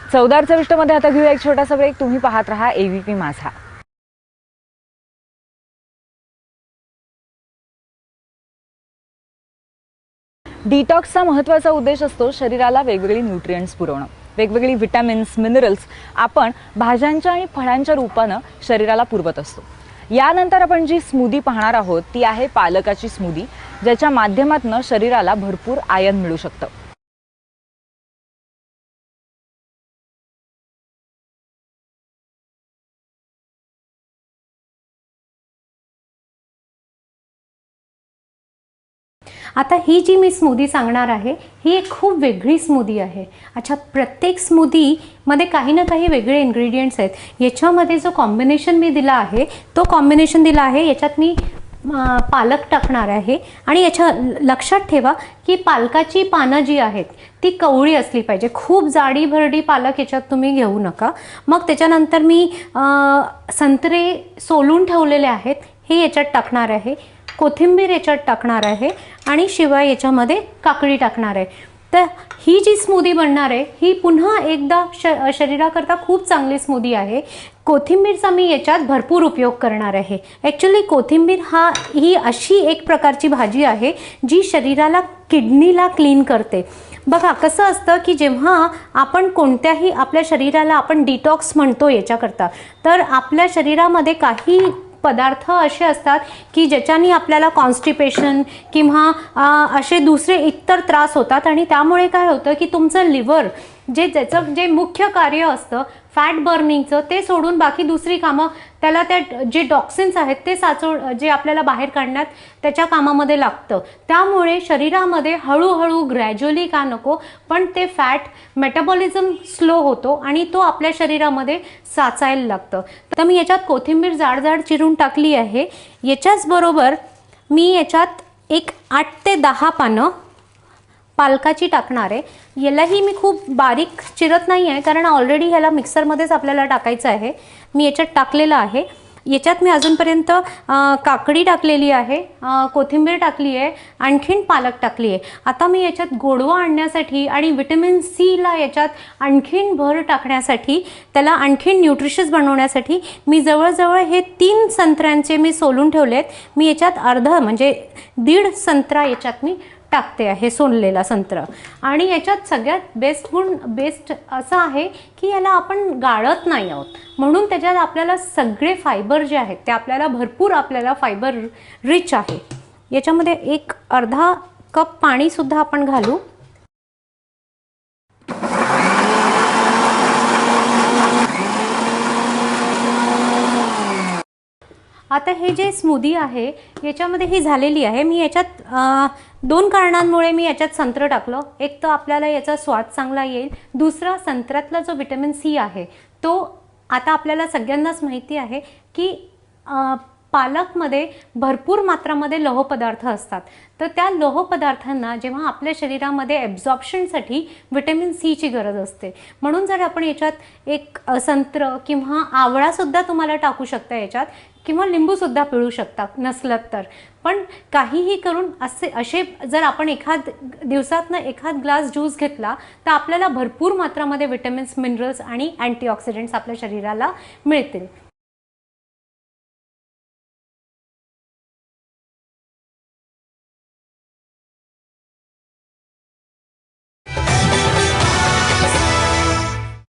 चवदार चविष्टमध्ये आता घेऊया एक छोटासा ब्रेक। तुम्ही पाहत रहा एबीपी माझा। डिटॉक्सचा महत्त्वाचा उद्देश असतो शरीराला वेगवेगळी न्यूट्रिएंट्स पुरवणं, वेगवेगळी विटॅमिन्स, मिनरल्स आपण भाज्यांच्या आणि फळांच्या रूपानं शरीराला पुरवत असतो। यानंतर आपण जी स्मूदी पाहणार आहोत ती आहे पालकाची स्मूदी, ज्याच्या माध्यमातून शरीराला भरपूर आयर्न मिळू शकतं। आता ही जी मी स्मूदी सांगणार आहे ही एक खूप वेगळी स्मूदी आहे। अच्छा, प्रत्येक स्मूदीमध्ये काही ना काही वेगळे इन्ग्रेडियंट्स आहेत। याच्यामध्ये जो कॉम्बिनेशन मी दिला आहे तो कॉम्बिनेशन दिला आहे, याच्यात मी पालक टाकणार आहे आणि याच्या लक्षात ठेवा की पालकाची पानं जी आहेत ती कवळी असली पाहिजे, खूप जाडी भरडी पालक याच्यात तुम्ही घेऊ नका। मग त्याच्यानंतर मी संत्रे सोलून ठेवलेले आहेत हे याच्यात टाकणार आहे, कोथिंबीर याच्यात टाकणार आहे आणि शिवाय याच्यामध्ये काकडी टाकणार आहे। तर ही जी स्मूदी बनणार आहे ही पुन्हा एकदा शरीराकरता खूप चांगली स्मूदी आहे। कोथिंबीरचा मी याच्यात भरपूर उपयोग करणार आहे। ॲक्च्युली कोथिंबीर ही अशी एक प्रकारची भाजी आहे जी शरीराला, किडनीला क्लीन करते। बघा कसं असतं की जेव्हा आपण कोणत्याही आपल्या शरीराला आपण डिटॉक्स म्हणतो याच्याकरता, तर आपल्या शरीरामध्ये काही पदार्थ असे असतात की ज्याच्यानी आपल्याला कॉन्स्टिपेशन किंवा असे दुसरे इतर त्रास होतात आणि त्यामुळे काय होतं की तुमचं लिव्हर ज्याचं जे मुख्य कार्य असतं फॅट बर्निंगचं ते सोडून बाकी दुसरी कामं त्याला त्या जे टॉक्सिन्स आहेत ते जे आपल्याला बाहेर काढण्यात त्याच्या कामामध्ये लागतं। त्यामुळे शरीरामध्ये हळूहळू ग्रॅज्युअली का नको पण ते फॅट मेटाबॉलिझम स्लो होतो आणि तो आपल्या शरीरामध्ये साचायला लागतं। तर मी याच्यात कोथिंबीर जाड जाड चिरून टाकली आहे। याच्याच बरोबर मी याच्यात एक 8 ते 10 पानं पालकाची टाकणार आहे। यालाही मी खूप बारीक चिरत नाही आहे कारण ऑलरेडी ह्याला मिक्सरमध्येच आपल्याला टाकायचं आहे। मी याच्यात टाकलेलं आहे। याच्यात मी अजूनपर्यंत काकडी टाकलेली आहे, कोथिंबीर टाकली आहे, आणखीन पालक टाकली आहे। आता मी याच्यात गोडवा आणण्यासाठी आणि विटॅमिन सीला याच्यात आणखीन भर टाकण्यासाठी, त्याला आणखीन न्यूट्रिशियस बनवण्यासाठी मी जवळजवळ हे 3 संत्र्यांचे मी सोलून ठेवले आहेत। मी याच्यात अर्धा म्हणजे 1.5 संत्रा याच्यात मी टाकते आहे, सोललेला संत्र। आणि याच्यात सगळ्यात बेस्ट असं आहे की याला आपण गाळत नाही आहोत, म्हणून त्याच्यात आपल्याला सगळे फायबर जे आहेत ते आपल्याला भरपूर फायबर रिच आहे। याच्यामध्ये एक अर्धा कप पाणी सुद्धा आपण घालू। आता हे जे स्मूदी आहे याच्यामध्ये ही झालेली आहे। मी याच्यात 2 कारणांमुळे मी याच्यात संत्र टाकलं। एक तर आपल्याला याचा स्वाद चांगला येईल, दुसरा संत्र्यातला जो विटॅमिन सी आहे तो आता आपल्याला सगळ्यांनाच माहिती आहे की पालकमध्ये भरपूर मात्रामध्ये लोह पदार्थ असतात। तर त्या लोह पदार्थांना जेव्हा आपल्या शरीरामध्ये ॲब्झॉर्प्शनसाठी विटॅमिन सीची गरज असते, म्हणून जर आपण याच्यात एक संत्र किंवा आवळासुद्धा तुम्हाला टाकू शकता याच्यात, किंवा लिंबूसुद्धा पिळू शकता नसलं तर। पण काहीही करून असे जर आपण दिवसातनं एखाद ग्लास ज्यूस घेतला तर आपल्याला भरपूर मात्रामध्ये विटॅमिन्स, मिनरल्स आणि अँटीऑक्सिडंट्स आपल्या शरीराला मिळतील।